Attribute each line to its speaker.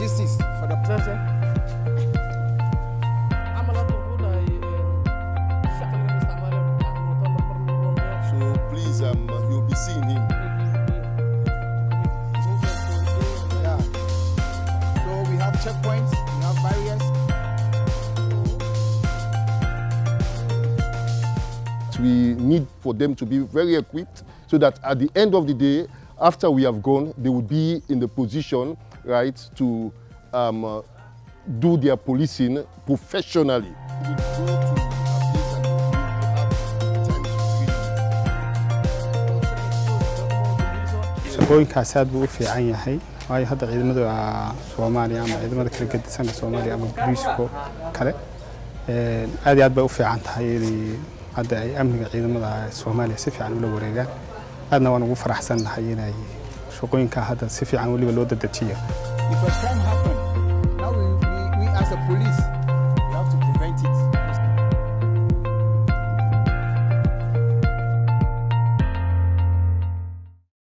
Speaker 1: logistics for the present. So please, you'll be seeing him. Yeah. So we have checkpoints, we have barriers. We need for them to be very equipped so that at the end of the day, after we have gone, they will be in the position, right, to do their policing professionally.
Speaker 2: shaqooyinkaas aad buu u fiican yahay waayo hadda ciidamada Soomaaliya ama ciidamada kala gedisan Soomaaliya ama Peacekeeping kale aad iyo aad bay u fiican tahay hadda ay amniga ciidamada Soomaaliya si fiican ula wareegaan aadna waan ugu faraxsanahay inay shaqooyinka hadda si fiican waliba loo dadajiyo.